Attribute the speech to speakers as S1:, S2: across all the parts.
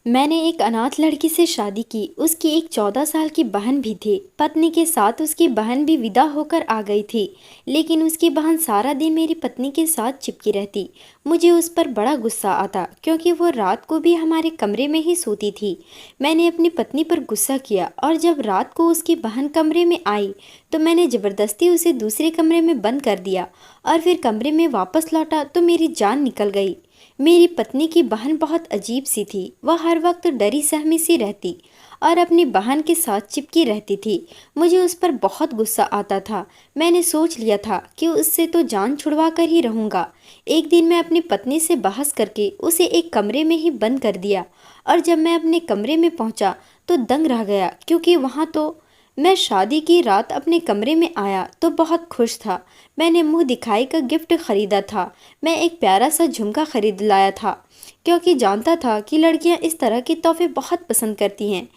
S1: मैंने एक अनाथ लड़की से शादी की। उसकी एक 14 साल की बहन भी थी। पत्नी के साथ उसकी बहन भी विदा होकर आ गई थी, लेकिन उसकी बहन सारा दिन मेरी पत्नी के साथ चिपकी रहती। मुझे उस पर बड़ा गुस्सा आता क्योंकि वो रात को भी हमारे कमरे में ही सोती थी। मैंने अपनी पत्नी पर गुस्सा किया और जब रात को उसकी बहन कमरे में आई तो मैंने ज़बरदस्ती उसे दूसरे कमरे में बंद कर दिया और फिर कमरे में वापस लौटा तो मेरी जान निकल गई। मेरी पत्नी की बहन बहुत अजीब सी थी। वह हर वक्त डरी सहमी सी रहती और अपनी बहन के साथ चिपकी रहती थी। मुझे उस पर बहुत गुस्सा आता था। मैंने सोच लिया था कि उससे तो जान छुड़वा कर ही रहूँगा। एक दिन मैं अपनी पत्नी से बहस करके उसे एक कमरे में ही बंद कर दिया और जब मैं अपने कमरे में पहुँचा तो दंग रह गया क्योंकि वहाँ तो मैं शादी की रात अपने कमरे में आया तो बहुत खुश था। मैंने मुंह दिखाई का गिफ्ट खरीदा था। मैं एक प्यारा सा झुमका खरीद लाया था क्योंकि जानता था कि लड़कियां इस तरह के तोहफे बहुत पसंद करती हैं।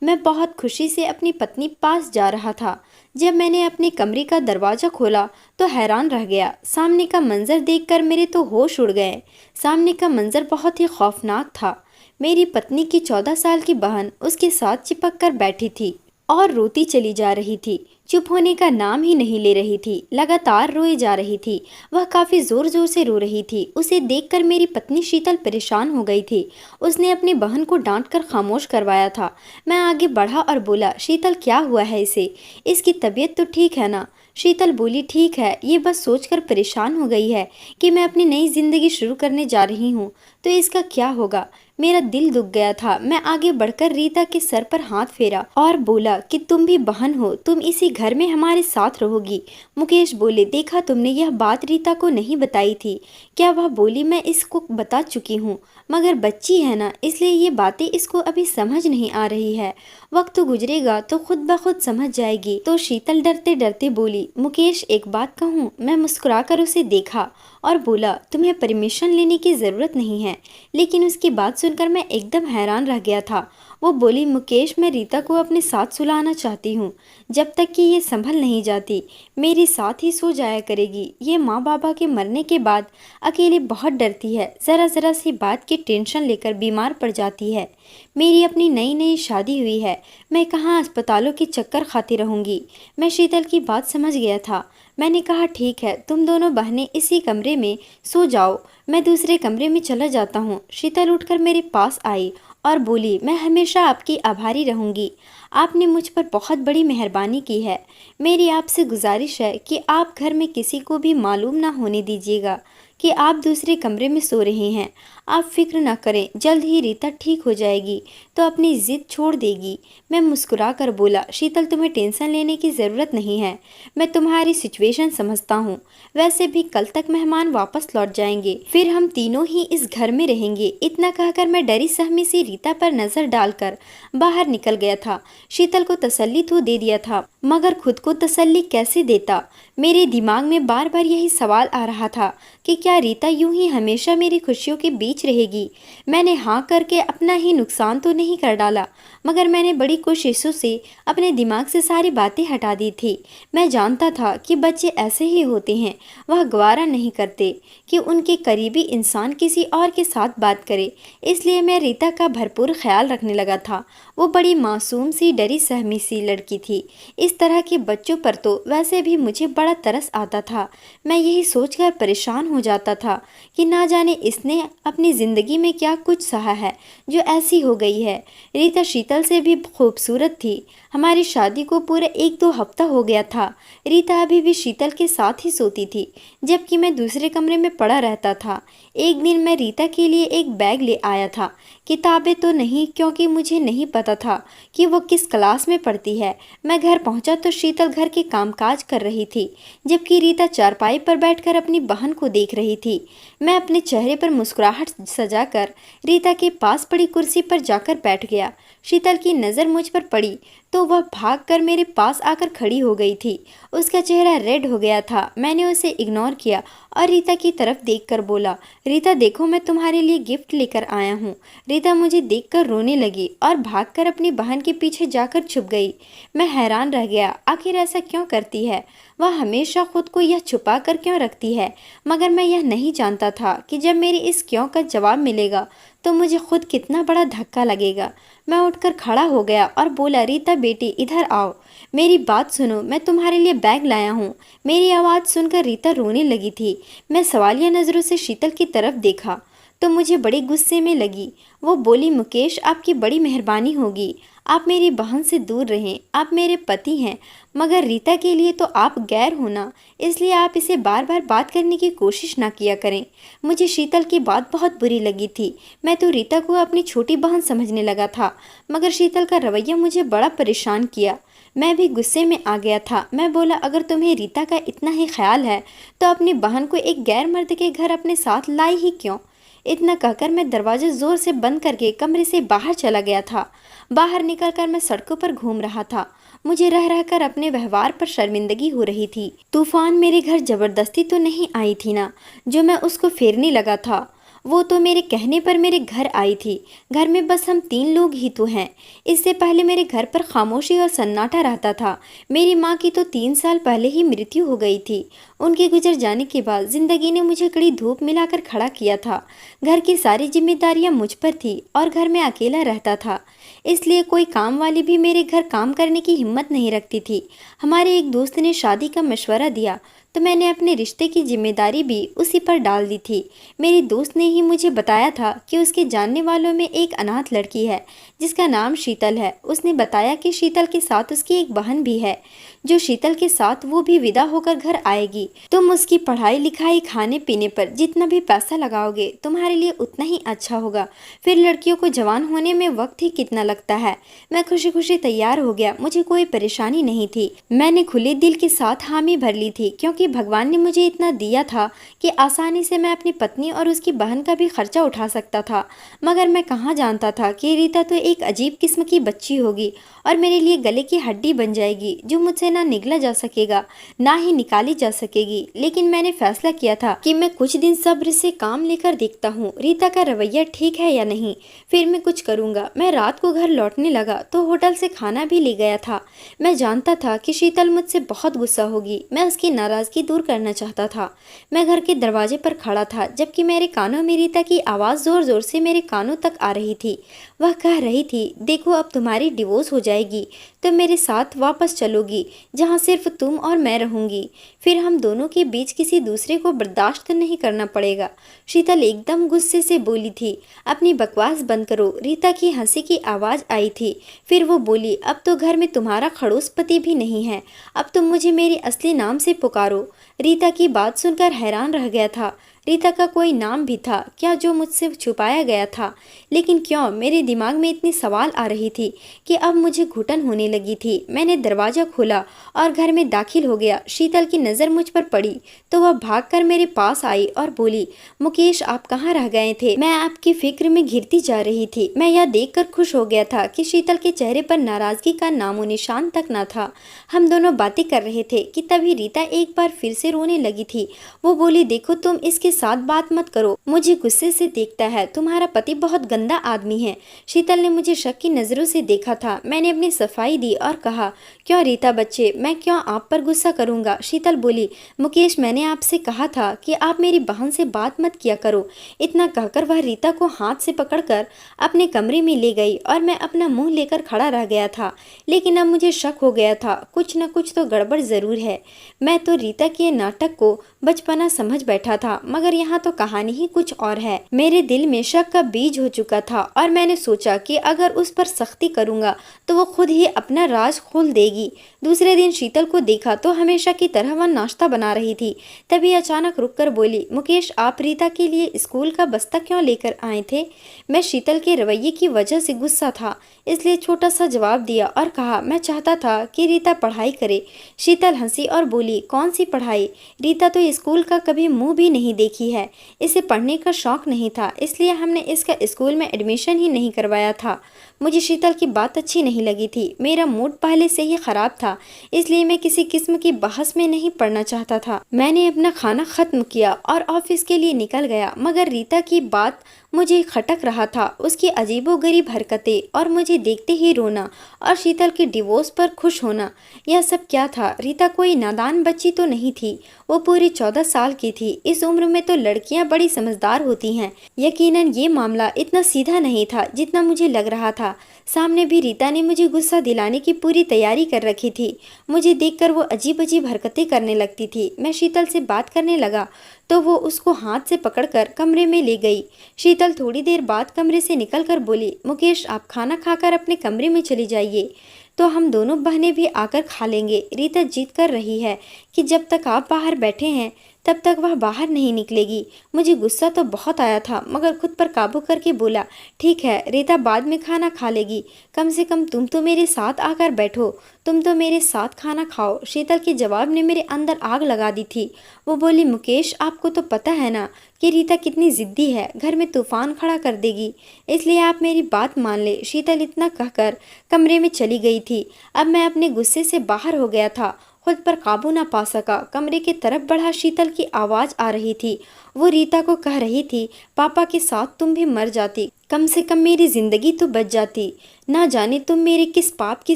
S1: मैं बहुत खुशी से अपनी पत्नी पास जा रहा था। जब मैंने अपने कमरे का दरवाज़ा खोला तो हैरान रह गया। सामने का मंजर देखकर मेरे तो होश उड़ गए। सामने का मंजर बहुत ही खौफनाक था। मेरी पत्नी की 14 साल की बहन उसके साथ चिपक कर बैठी थी और रोती चली जा रही थी। चुप होने का नाम ही नहीं ले रही थी, लगातार रोए जा रही थी। वह काफ़ी ज़ोर ज़ोर से रो रही थी। उसे देखकर मेरी पत्नी शीतल परेशान हो गई थी। उसने अपनी बहन को डांट कर खामोश करवाया था। मैं आगे बढ़ा और बोला, शीतल क्या हुआ है इसे? इसकी तबीयत तो ठीक है ना? शीतल बोली, ठीक है, ये बस सोचकर परेशान हो गई है कि मैं अपनी नई ज़िंदगी शुरू करने जा रही हूँ, तो इसका क्या होगा। मेरा दिल दुख गया था। मैं आगे बढ़कर रीता के सर पर हाथ फेरा और बोला कि तुम भी बहन हो, तुम इसी घर में हमारे साथ रहोगी। मुकेश बोले, देखा तुमने यह बात रीता को नहीं बताई थी क्या? वह बोली, मैं इसको बता चुकी हूँ, मगर बच्ची है ना, इसलिए ये बातें इसको अभी समझ नहीं आ रही है। वक्त गुजरेगा तो खुद ब खुद समझ जाएगी। तो शीतल डरते डरते बोली, मुकेश एक बात कहूँ? मैं मुस्कुराकर उसे देखा और बोला, तुम्हें परमिशन लेने की ज़रूरत नहीं है। लेकिन उसकी बात सुनकर मैं एकदम हैरान रह गया था। वो बोली, मुकेश मैं रीता को अपने साथ सुलाना चाहती हूँ। जब तक कि ये संभल नहीं जाती मेरे साथ ही सो जाया करेगी। ये माँ बाबा के मरने के बाद अकेले बहुत डरती है। ज़रा ज़रा सी बात की टेंशन लेकर बीमार पड़ जाती है। मेरी अपनी नई नई शादी हुई है, मैं कहाँ अस्पतालों के चक्कर खाती रहूँगी। मैं शीतल की बात समझ गया था। मैंने कहा, ठीक है, तुम दोनों बहनें इसी कमरे में सो जाओ, मैं दूसरे कमरे में चला जाता हूँ। शीतल उठकर मेरे पास आई और बोली, मैं हमेशा आपकी आभारी रहूँगी। आपने मुझ पर बहुत बड़ी मेहरबानी की है। मेरी आपसे गुजारिश है कि आप घर में किसी को भी मालूम ना होने दीजिएगा कि आप दूसरे कमरे में सो रहे हैं। आप फिक्र ना करें, जल्द ही रीता ठीक हो जाएगी तो अपनी ज़िद छोड़ देगी। मैं मुस्कुरा कर बोला, शीतल तुम्हें टेंशन लेने की ज़रूरत नहीं है। मैं तुम्हारी सिचुएशन समझता हूँ। वैसे भी कल तक मेहमान वापस लौट जाएंगे, फिर हम तीनों ही इस घर में रहेंगे। इतना कहकर मैं डरी सहमी सी रीता पर नज़र डालकर बाहर निकल गया था। शीतल को तसल्ली तो दे दिया था, मगर खुद को तसल्ली कैसे देता। मेरे दिमाग में बार बार यही सवाल आ रहा था कि क्या रीता यूं ही हमेशा मेरी खुशियों के बीच रहेगी। मैंने हाँ करके अपना ही नुकसान तो नहीं कर डाला, मगर मैंने बड़ी कोशिशों से अपने दिमाग से सारी बातें हटा दी थी। मैं जानता था कि बच्चे ऐसे ही होते हैं, वह गवारा नहीं करते कि उनके करीबी इंसान किसी और के साथ बात करे। इसलिए मैं रीता का भरपूर ख्याल रखने लगा था। वो बड़ी मासूम सी डरी सहमी सी लड़की थी। इस तरह के बच्चों पर तो वैसे भी मुझे बड़ा तरस आता था। मैं यही सोचकर परेशान हो जाता था कि ना जाने इसने अपनी ज़िंदगी में क्या कुछ सहा है जो ऐसी हो गई है। रीता शीतल से भी खूबसूरत थी। हमारी शादी को पूरे 1-2 हफ्ता हो गया था। रीता अभी भी शीतल के साथ ही सोती थी, जबकि मैं दूसरे कमरे में पड़ा रहता था। एक दिन मैं रीता के लिए एक बैग ले आया था। किताबें तो नहीं, क्योंकि मुझे नहीं पता था कि वो किस क्लास में पढ़ती है। मैं घर पहुंचा तो शीतल घर के कामकाज कर रही थी, जबकि रीता चारपाई पर बैठकर अपनी बहन को देख रही थी। मैं अपने चेहरे पर मुस्कुराहट सजाकर रीता के पास पड़ी कुर्सी पर जाकर बैठ गया। शीतल की नज़र मुझ पर पड़ी तो वह भागकर मेरे पास आकर खड़ी हो गई थी। उसका चेहरा रेड हो गया था। मैंने उसे इग्नोर किया और रीता की तरफ देखकर बोला, रीता देखो, मैं तुम्हारे लिए गिफ्ट लेकर आया हूँ। रीता मुझे देखकर रोने लगी और भागकर अपनी बहन के पीछे जाकर छुप गई। मैं हैरान रह गया, आखिर ऐसा क्यों करती है? वह हमेशा खुद को यह छुपा कर क्यों रखती है? मगर मैं यह नहीं जानता था कि जब मेरी इस क्यों का जवाब मिलेगा तो मुझे खुद कितना बड़ा धक्का लगेगा। मैं उठकर खड़ा हो गया और बोला, रीता बेटी इधर आओ, मेरी बात सुनो, मैं तुम्हारे लिए बैग लाया हूँ। मेरी आवाज़ सुनकर रीता रोने लगी थी। मैं सवालिया नज़रों से शीतल की तरफ देखा तो मुझे बड़े गुस्से में लगी। वो बोली, मुकेश आपकी बड़ी मेहरबानी होगी, आप मेरी बहन से दूर रहें, आप मेरे पति हैं, मगर रीता के लिए तो आप गैर हो ना, इसलिए आप इसे बार बार बात करने की कोशिश ना किया करें। मुझे शीतल की बात बहुत बुरी लगी थी। मैं तो रीता को अपनी छोटी बहन समझने लगा था, मगर शीतल का रवैया मुझे बड़ा परेशान किया। मैं भी गुस्से में आ गया था। मैं बोला, अगर तुम्हें रीता का इतना ही ख्याल है तो अपनी बहन को एक गैर मर्द के घर अपने साथ लाई ही क्यों। इतना कहकर मैं दरवाज़ा ज़ोर से बंद करके कमरे से बाहर चला गया था। बाहर निकलकर मैं सड़कों पर घूम रहा था। मुझे रह रहकर अपने व्यवहार पर शर्मिंदगी हो रही थी। तूफान मेरे घर जबरदस्ती तो नहीं आई थी ना, जो मैं उसको फेरने लगा था। वो तो मेरे कहने पर मेरे घर आई थी। घर में बस हम 3 लोग ही तो हैं। इससे पहले मेरे घर पर खामोशी और सन्नाटा रहता था। मेरी माँ की तो 3 साल पहले ही मृत्यु हो गई थी। उनके गुजर जाने के बाद जिंदगी ने मुझे कड़ी धूप मिलाकर खड़ा किया था। घर की सारी जिम्मेदारियां मुझ पर थी और घर में अकेला रहता था, इसलिए कोई काम वाली भी मेरे घर काम करने की हिम्मत नहीं रखती थी। हमारे एक दोस्त ने शादी का मशवरा दिया तो मैंने अपने रिश्ते की जिम्मेदारी भी उसी पर डाल दी थी। मेरी दोस्त ने ही मुझे बताया था कि उसके जानने वालों में एक अनाथ लड़की है जिसका नाम शीतल है। उसने बताया कि शीतल के साथ उसकी एक बहन भी है, जो शीतल के साथ वो भी विदा होकर घर आएगी। तुम उसकी पढ़ाई लिखाई खाने पीने पर जितना भी पैसा लगाओगे तुम्हारे लिए उतना ही अच्छा होगा। फिर लड़कियों को जवान होने में वक्त ही कितना लगता है। मैं खुशी खुशी तैयार हो गया। मुझे कोई परेशानी नहीं थी। मैंने खुले दिल के साथ हामी भर ली थी, क्योंकि भगवान ने मुझे इतना दिया था कि आसानी से मैं अपनी पत्नी और उसकी बहन का भी खर्चा उठा सकता था। मगर मैं कहाँ जानता था कि रीता तो एक अजीब किस्म की बच्ची होगी और मेरे लिए गले की हड्डी बन जाएगी, जो मुझसे ना निगला जा सकेगा ना ही निकाली जा सकेगी। लेकिन मैंने फैसला किया था कि मैं कुछ दिन सब्र से काम लेकर देखता हूँ रीता का रवैया ठीक है या नहीं, फिर मैं कुछ करूँगा। मैं रात को घर लौटने लगा तो होटल से खाना भी ले गया था। मैं जानता था कि शीतल मुझसे बहुत गुस्सा होगी। मैं उसकी नाराज़गी दूर करना चाहता था। मैं घर के दरवाजे पर खड़ा था, जबकि मेरे कानों में रीता की आवाज़ ज़ोर ज़ोर से मेरे कानों तक आ रही थी। वह कह रही थी, देखो अब तुम्हारी डिवोर्स हो जाएगी तो मेरे साथ वापस चलोगी, जहाँ सिर्फ तुम और मैं रहूँगी। फिर हम दोनों के बीच किसी दूसरे को बर्दाश्त नहीं करना पड़ेगा। शीतल एकदम गुस्से से बोली थी, अपनी बकवास बंद करो। रीता की हंसी की आवाज़ आई थी। फिर वो बोली, अब तो घर में तुम्हारा खड़ूस पति भी नहीं है, अब तुम मुझे मेरे असली नाम से पुकारो। रीता की बात सुनकर हैरान रह गया था। रीता का कोई नाम भी था क्या जो मुझसे छुपाया गया था? लेकिन क्यों मेरे दिमाग में इतनी सवाल आ रही थी कि अब मुझे घुटन होने लगी थी। मैंने दरवाज़ा खोला और घर में दाखिल हो गया। शीतल की नज़र मुझ पर पड़ी तो वह भागकर मेरे पास आई और बोली, मुकेश आप कहाँ रह गए थे? मैं आपकी फिक्र में घिरती जा रही थी। मैं यह देखकर खुश हो गया था कि शीतल के चेहरे पर नाराज़गी का नामो निशान तक न था। हम दोनों बातें कर रहे थे कि तभी रीता एक बार फिर से रोने लगी थी। वो बोली, देखो तुम इसके साथ बात मत करो, मुझे गुस्से से देखता है, तुम्हारा पति बहुत गंदा आदमी है। शीतल ने मुझे शक की नज़रों से देखा था। मैंने अपनी सफाई दी और कहा, क्यों रीता बच्चे, मैं क्यों आप पर गुस्सा करूंगा? शीतल बोली, मुकेश मैंने आपसे कहा था कि आप मेरी बहन से बात मत किया करो। इतना कहकर वह रीता को हाथ से पकड़कर अपने कमरे में ले गई और मैं अपना मुंह लेकर खड़ा रह गया था। लेकिन अब मुझे शक हो गया था, कुछ न कुछ तो गड़बड़ ज़रूर है। मैं तो रीता के नाटक को बचपना समझ बैठा था, मगर यहाँ तो कहानी ही कुछ और है। मेरे दिल में शक का बीज हो चुका था और मैंने सोचा कि अगर उस पर सख्ती करूंगा तो वो खुद ही अपना राज खोल देगी। दूसरे दिन शीतल को देखा तो हमेशा की तरह वह नाश्ता बना रही थी। तभी अचानक रुककर बोली, मुकेश आप रीता के लिए स्कूल का बस्ता क्यों लेकर आए थे? मैं शीतल के रवैये की वजह से गुस्सा था, इसलिए छोटा सा जवाब दिया और कहा, मैं चाहता था कि रीता पढ़ाई करे। शीतल हंसी और बोली, कौन सी पढ़ाई? रीता तो स्कूल का कभी मुंह भी नहीं देखी है, इसे पढ़ने का शौक नहीं था, इसलिए हमने इसका स्कूल में एडमिशन ही नहीं करवाया था। मुझे शीतल की बात अच्छी नहीं लगी थी। मेरा मूड पहले से ही खराब था, इसलिए मैं किसी किस्म की बहस में नहीं पड़ना चाहता था। मैंने अपना खाना खत्म किया और ऑफिस के लिए निकल गया, मगर रीता की बात मुझे खटक रहा था। उसकी अजीबोगरीब हरकतें और मुझे देखते ही रोना और शीतल के डिवोर्स पर खुश होना, यह सब क्या था? रीता कोई नादान बच्ची तो नहीं थी। वो पूरी 14 साल की थी। इस उम्र में तो लड़कियां बड़ी समझदार होती हैं। यकीनन ये मामला इतना सीधा नहीं था जितना मुझे लग रहा था। सामने भी रीता ने मुझे गुस्सा दिलाने की पूरी तैयारी कर रखी थी। मुझे देखकर वो अजीब अजीब हरकतें करने लगती थी। मैं शीतल से बात करने लगा तो वो उसको हाथ से पकड़कर कमरे में ले गई। शीतल थोड़ी देर बाद कमरे से निकलकर बोली, मुकेश आप खाना खाकर अपने कमरे में चली जाइए, तो हम दोनों बहनें भी आकर खा लेंगे। रीता जिद कर रही है कि जब तक आप बाहर बैठे हैं तब तक वह बाहर नहीं निकलेगी। मुझे गुस्सा तो बहुत आया था मगर खुद पर काबू करके बोला, ठीक है रीता बाद में खाना खा लेगी, कम से कम तुम तो मेरे साथ आकर बैठो, तुम तो मेरे साथ खाना खाओ। शीतल के जवाब ने मेरे अंदर आग लगा दी थी। वो बोली, मुकेश आपको तो पता है ना कि रीता कितनी जिद्दी है, घर में तूफान खड़ा कर देगी, इसलिए आप मेरी बात मान ले। शीतल इतना कहकर कमरे में चली गई थी। अब मैं अपने गुस्से से बाहर हो गया था, खुद पर काबू ना पा सका। कमरे की तरफ बढ़ा शीतल की आवाज़ आ रही थी। वो रीता को कह रही थी, पापा के साथ तुम भी मर जाती, कम से कम मेरी जिंदगी तो बच जाती। ना जाने तुम मेरे किस पाप की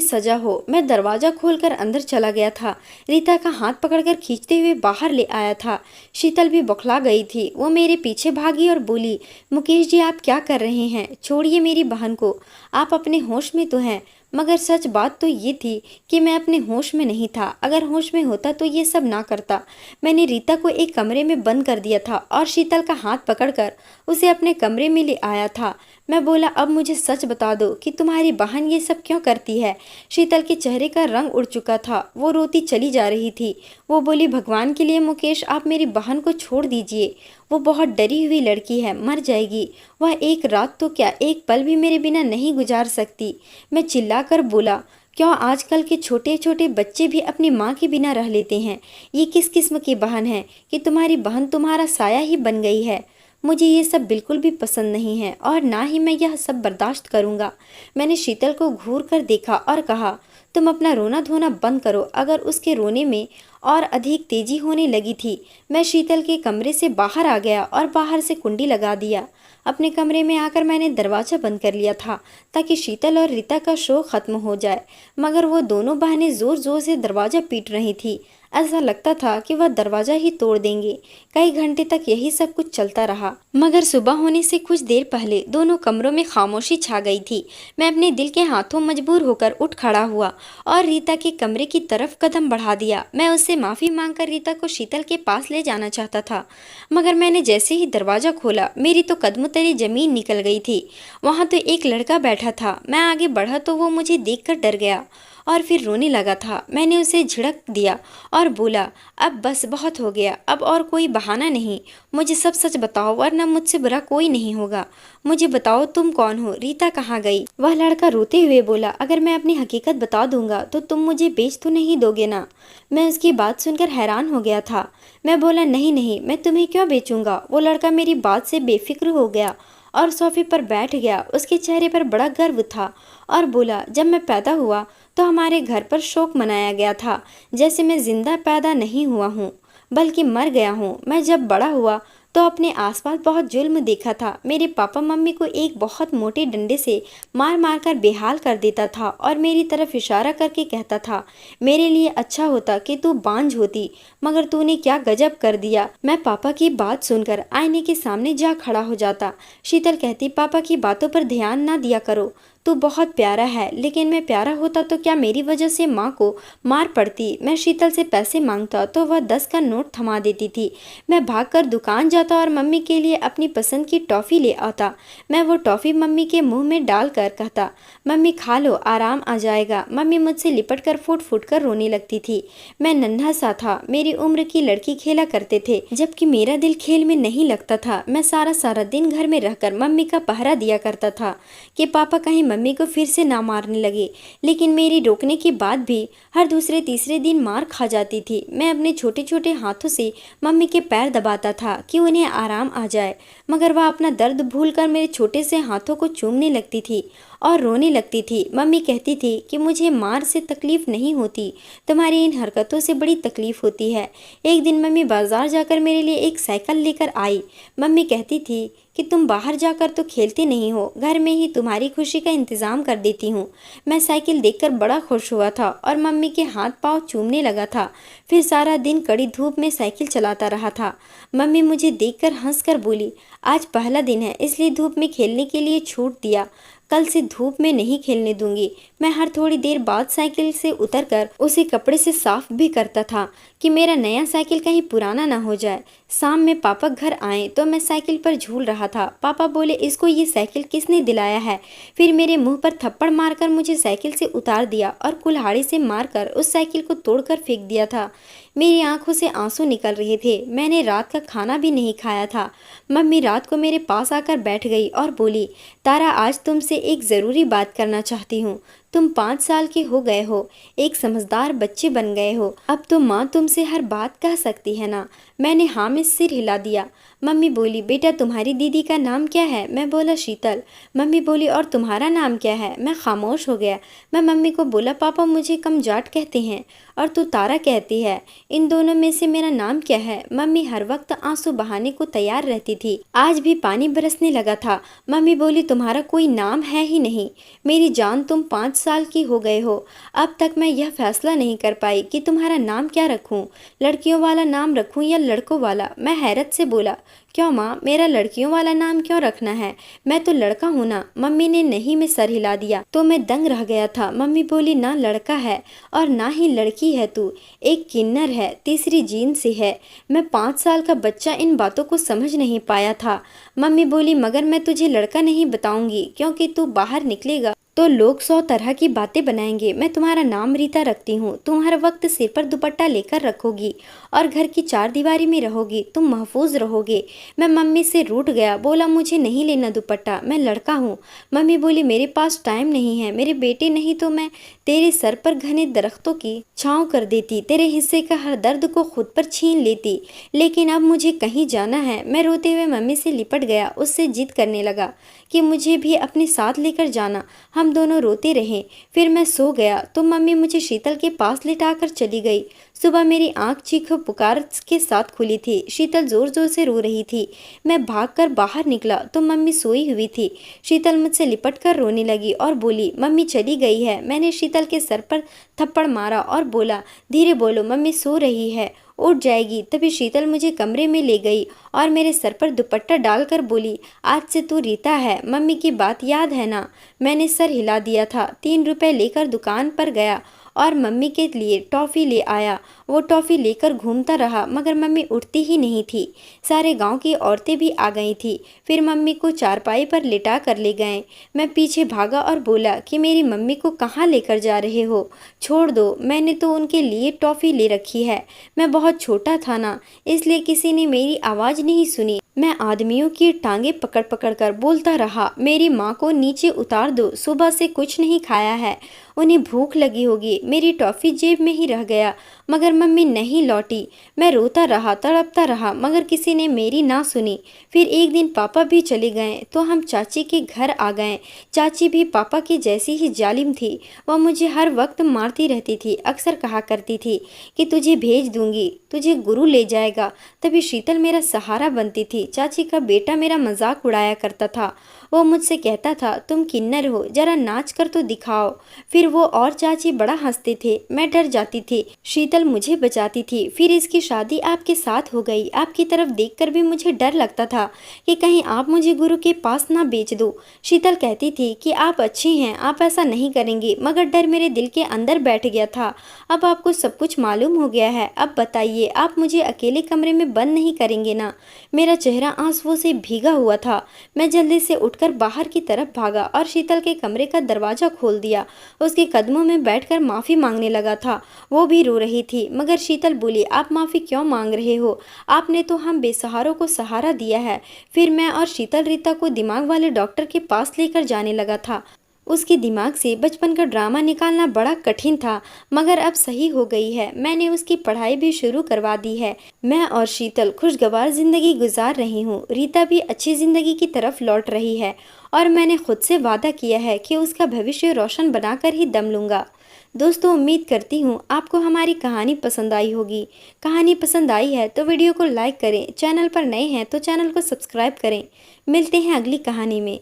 S1: सजा हो। मैं दरवाज़ा खोलकर अंदर चला गया था। रीता का हाथ पकड़कर खींचते हुए बाहर ले आया था। शीतल भी बौखला गई थी। वो मेरे पीछे भागी और बोली, मुकेश जी आप क्या कर रहे हैं, छोड़िए मेरी बहन को, आप अपने होश में तो हैं। मगर सच बात तो ये थी कि मैं अपने होश में नहीं था। अगर होश में होता तो ये सब ना करता। मैंने रीता को एक कमरे में बंद कर दिया था और शीतल का हाथ पकड़कर उसे अपने कमरे में ले आया था। मैं बोला, अब मुझे सच बता दो कि तुम्हारी बहन ये सब क्यों करती है। शीतल के चेहरे का रंग उड़ चुका था। वो रोती चली जा रही थी। वो बोली, भगवान के लिए मुकेश आप मेरी बहन को छोड़ दीजिए, वो बहुत डरी हुई लड़की है, मर जाएगी। वह एक रात तो क्या एक पल भी मेरे बिना नहीं गुजार सकती। मैं चिल्लाकर बोला, क्यों आजकल के छोटे छोटे बच्चे भी अपनी माँ के बिना रह लेते हैं। ये किस किस्म की बहन है कि तुम्हारी बहन तुम्हारा साया ही बन गई है। मुझे ये सब बिल्कुल भी पसंद नहीं है और ना ही मैं यह सब बर्दाश्त करूँगा। मैंने शीतल को घूर कर देखा और कहा, तुम अपना रोना धोना बंद करो। अगर उसके रोने में और अधिक तेजी होने लगी थी। मैं शीतल के कमरे से बाहर आ गया और बाहर से कुंडी लगा दिया। अपने कमरे में आकर मैंने दरवाज़ा बंद कर लिया था ताकि शीतल और रीता का शो ख़त्म हो जाए। मगर वो दोनों बहनें ज़ोर ज़ोर से दरवाज़ा पीट रही थी। ऐसा लगता था कि वह दरवाज़ा ही तोड़ देंगे। कई घंटे तक यही सब कुछ चलता रहा। मगर सुबह होने से कुछ देर पहले दोनों कमरों में खामोशी छा गई थी। मैं अपने दिल के हाथों मजबूर होकर उठ खड़ा हुआ और रीता के कमरे की तरफ कदम बढ़ा दिया। मैं उससे माफ़ी मांगकर रीता को शीतल के पास ले जाना चाहता था। मगर मैंने जैसे ही दरवाज़ा खोला, मेरी तो कदमों तले ज़मीन निकल गई थी। वहाँ तो एक लड़का बैठा था। मैं आगे बढ़ा तो वो मुझे देखकर डर गया और फिर रोने लगा था। मैंने उसे झिड़क दिया और बोला, अब बस बहुत हो गया, अब और कोई बहाना नहीं, मुझे सब सच बताओ वरना मुझसे बुरा कोई नहीं होगा। मुझे बताओ तुम कौन हो, रीता कहाँ गई। वह लड़का रोते हुए बोला, अगर मैं अपनी हकीकत बता दूंगा तो तुम मुझे बेच तो नहीं दोगे ना। मैं उसकी बात सुनकर हैरान हो गया था। मैं बोला, नहीं नहीं, मैं तुम्हें क्यों बेचूंगा। वो लड़का मेरी बात से बेफिक्र हो गया और सोफे पर बैठ गया। उसके चेहरे पर बड़ा गर्व था और बोला, जब मैं पैदा हुआ तो हमारे घर पर शोक मनाया गया था, जैसे मैं जिंदा पैदा नहीं हुआ हूँ बल्कि मर गया हूँ। मैं जब बड़ा हुआ तो अपने आसपास बहुत जुल्म देखा था। मेरे पापा मम्मी को एक बहुत मोटे डंडे से मार मार कर बेहाल कर देता था और मेरी तरफ इशारा करके कहता था, मेरे लिए अच्छा होता कि तू बांझ होती, मगर तूने क्या गजब कर दिया। मैं पापा की बात सुनकर आईने के सामने जा खड़ा हो जाता। शीतल कहती, पापा की बातों पर ध्यान ना दिया करो, तू बहुत प्यारा है। लेकिन मैं प्यारा होता तो क्या मेरी वजह से माँ को मार पड़ती। मैं शीतल से पैसे मांगता तो वह 10 का नोट थमा देती थी। मैं भागकर दुकान जाता और मम्मी के लिए अपनी पसंद की टॉफ़ी ले आता। मैं वो टॉफ़ी मम्मी के मुंह में डालकर कहता, मम्मी खा लो, आराम आ जाएगा। मम्मी मुझसे लिपट कर फूट फूट कर रोने लगती थी। मैं नन्हा सा था, मेरी उम्र की लड़की खेला करते थे, जबकि मेरा दिल खेल में नहीं लगता था। मैं सारा सारा दिन घर में रहकर मम्मी का पहरा दिया करता था कि पापा कहीं मम्मी को फिर से ना मारने लगे। लेकिन मेरी रोकने के बाद भी हर दूसरे तीसरे दिन मार खा जाती थी। मैं अपने छोटे छोटे हाथों से मम्मी के पैर दबाता था कि उन्हें आराम आ जाए, मगर वह अपना दर्द भूलकर मेरे छोटे से हाथों को चूमने लगती थी और रोने लगती थी। मम्मी कहती थी कि मुझे मार से तकलीफ नहीं होती, तुम्हारी इन हरकतों से बड़ी तकलीफ होती है। एक दिन मम्मी बाजार जाकर मेरे लिए एक साइकिल लेकर आई। मम्मी कहती थी कि तुम बाहर जाकर तो खेलती नहीं हो, घर में ही तुम्हारी खुशी का इंतज़ाम कर देती हूँ। मैं साइकिल देखकर बड़ा खुश हुआ था और मम्मी के हाथ पाँव चूमने लगा था। फिर सारा दिन कड़ी धूप में साइकिल चलाता रहा था। मम्मी मुझे देखकर हंसकर बोली, आज पहला दिन है इसलिए धूप में खेलने के लिए छूट दिया, कल से धूप में नहीं खेलने दूंगी। मैं हर थोड़ी देर बाद साइकिल से उतरकर उसे कपड़े से साफ भी करता था कि मेरा नया साइकिल कहीं पुराना ना हो जाए। शाम में पापा घर आए तो मैं साइकिल पर झूल रहा था। पापा बोले, इसको ये साइकिल किसने दिलाया है? फिर मेरे मुंह पर थप्पड़ मारकर मुझे साइकिल से उतार दिया और कुल्हाड़ी से मारकर उस साइकिल को तोड़कर फेंक दिया था। मेरी आंखों से आंसू निकल रहे थे। मैंने रात का खाना भी नहीं खाया था। मम्मी रात को मेरे पास आकर बैठ गई और बोली, तारा, आज तुमसे एक ज़रूरी बात करना चाहती हूँ। तुम 5 साल के हो गए हो, एक समझदार बच्चे बन गए हो, अब तो माँ तुमसे हर बात कह सकती है ना? मैंने हाँ में सिर हिला दिया। मम्मी बोली, बेटा तुम्हारी दीदी का नाम क्या है? मैं बोला, शीतल। मम्मी बोली, और तुम्हारा नाम क्या है? मैं खामोश हो गया। मैं मम्मी को बोला, पापा मुझे कमजाट कहते हैं और तू तारा कहती है, इन दोनों में से मेरा नाम क्या है? मम्मी हर वक्त आंसू बहाने को तैयार रहती थी। आज भी पानी बरसने लगा था। मम्मी बोली, तुम्हारा कोई नाम है ही नहीं। मेरी जान, तुम 5 साल की हो गए हो, अब तक मैं यह फैसला नहीं कर पाई कि तुम्हारा नाम क्या रखूं, लड़कियों वाला नाम रखूं या लड़कों वाला। मैं हैरत से बोला, क्यों माँ, मेरा लड़कियों वाला नाम क्यों रखना है? मैं तो लड़का हूँ ना। मम्मी ने नहीं में सर हिला दिया तो मैं दंग रह गया था। मम्मी बोली, ना लड़का है और ना ही लड़की है, तू एक किन्नर है, तीसरी जीन से है। मैं 5 साल का बच्चा इन बातों को समझ नहीं पाया था। मम्मी बोली, मगर मैं तुझे लड़का नहीं बताऊंगी, क्योंकि तू बाहर निकलेगा तो लोग 100 तरह की बातें बनाएंगे। मैं तुम्हारा नाम रीता रखती हूँ। तुम हर वक्त सिर पर दुपट्टा लेकर रखोगी और घर की 4 दीवारी में रहोगी, तुम महफूज रहोगे। मैं मम्मी से रूठ गया, बोला, मुझे नहीं लेना दुपट्टा, मैं लड़का हूँ। मम्मी बोली, मेरे पास टाइम नहीं है मेरे बेटे, नहीं तो मैं तेरे सर पर घने दरख्तों की छाँव कर देती, तेरे हिस्से का हर दर्द को खुद पर छीन लेती। लेकिन अब मुझे कहीं जाना है। मैं रोते हुए मम्मी से लिपट गया, उससे जिद करने लगा कि मुझे भी अपने साथ लेकर जाना। हम दोनों रोते रहे। फिर मैं सो गया तो मम्मी मुझे शीतल के पास लिटाकर चली गई। सुबह मेरी आंख चीख पुकार के साथ खुली थी। शीतल जोर जोर से रो रही थी। मैं भागकर बाहर निकला तो मम्मी सोई हुई थी। शीतल मुझसे लिपटकर रोने लगी और बोली, मम्मी चली गई है। मैंने शीतल के सर पर थप्पड़ मारा और बोला, धीरे बोलो, मम्मी सो रही है, उठ जाएगी। तभी शीतल मुझे कमरे में ले गई और मेरे सर पर दुपट्टा डालकर बोली, आज से तू रीता है, मम्मी की बात याद है ना? मैंने सर हिला दिया था। 3 रुपए लेकर दुकान पर गया और मम्मी के लिए टॉफ़ी ले आया। वो टॉफ़ी लेकर घूमता रहा मगर मम्मी उठती ही नहीं थी। सारे गांव की औरतें भी आ गई थी। फिर मम्मी को चारपाई पर लिटा कर ले गए। मैं पीछे भागा और बोला कि मेरी मम्मी को कहाँ लेकर जा रहे हो? छोड़ दो, मैंने तो उनके लिए टॉफ़ी ले रखी है। मैं बहुत छोटा था ना, इसलिए किसी ने मेरी आवाज़ नहीं सुनी। मैं आदमियों की टांगे पकड़ पकड़ कर बोलता रहा, मेरी माँ को नीचे उतार दो, सुबह से कुछ नहीं खाया है, उन्हें भूख लगी होगी। मेरी टॉफ़ी जेब में ही रह गया मगर मम्मी नहीं लौटी। मैं रोता रहा, तड़पता रहा मगर किसी ने मेरी ना सुनी। फिर एक दिन पापा भी चले गए तो हम चाची के घर आ गए। चाची भी पापा की जैसी ही जालिम थी। वह मुझे हर वक्त मारती रहती थी। अक्सर कहा करती थी कि तुझे भेज दूंगी, तुझे गुरु ले जाएगा। तभी शीतल मेरा सहारा बनती थी। चाची का बेटा मेरा मजाक उड़ाया करता था। वो मुझसे कहता था, तुम किन्नर हो, जरा नाच कर तो दिखाओ। फिर वो और चाची बड़ा हंसते थे। मैं डर जाती थी, शीतल मुझे बचाती थी। फिर इसकी शादी आपके साथ हो गई। आपकी तरफ देखकर भी मुझे डर लगता था कि कहीं आप मुझे गुरु के पास ना बेच दो। शीतल कहती थी कि आप अच्छी हैं, आप ऐसा नहीं करेंगी, मगर डर मेरे दिल के अंदर बैठ गया था। अब आपको सब कुछ मालूम हो गया है, अब बताइए, आप मुझे अकेले कमरे में बंद नहीं करेंगे ना? मेरा चेहरा आंसुओं से भीगा हुआ था। मैं जल्दी से उठकर बाहर की तरफ भागा और शीतल के कमरे का दरवाजा खोल दिया। उसके कदमों में बैठकर माफ़ी मांगने लगा था। वो भी रो रही थी मगर शीतल बोली, आप माफ़ी क्यों मांग रहे हो? आपने तो हम बेसहारों को सहारा दिया है। फिर मैं और शीतल रीता को दिमाग वाले डॉक्टर के पास लेकर जाने लगा था। उसके दिमाग से बचपन का ड्रामा निकालना बड़ा कठिन था, मगर अब सही हो गई है। मैंने उसकी पढ़ाई भी शुरू करवा दी है। मैं और शीतल खुशगवार जिंदगी गुजार रही हूँ। रीता भी अच्छी जिंदगी की तरफ लौट रही है और मैंने खुद से वादा किया है कि उसका भविष्य रोशन बनाकर ही दम लूँगा। दोस्तों, उम्मीद करती हूँ आपको हमारी कहानी पसंद आई होगी। कहानी पसंद आई है तो वीडियो को लाइक करें, चैनल पर नए हैं तो चैनल को सब्सक्राइब करें। मिलते हैं अगली कहानी में।